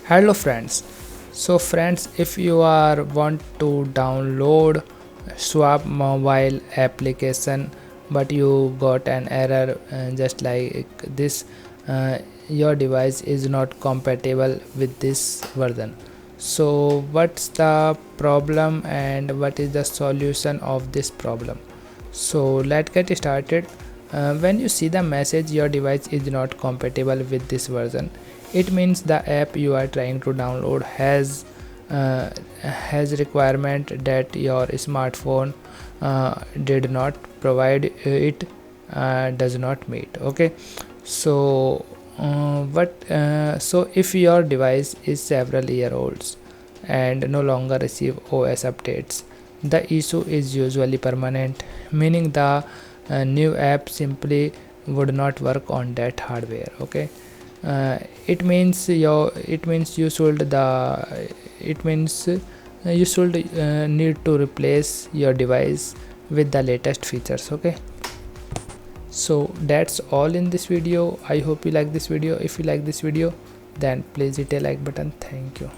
Hello friends. So friends, if you are want to download Schwab mobile application but you got an error just like this, your device is not compatible with this version. So what's the problem and what is the solution of this problem? So let's get started. When you see the message your device is not compatible with this version, it means the app you are trying to download has requirement that your smartphone did not provide it does not meet. Okay, so so if your device is several year olds and no longer receive OS updates, the issue is usually permanent, meaning the new app simply would not work on that hardware. Okay, it means you should need to replace your device with the latest features. Okay, so that's all in this video. I hope you like this video. If you like this video, then please hit a like button. Thank you.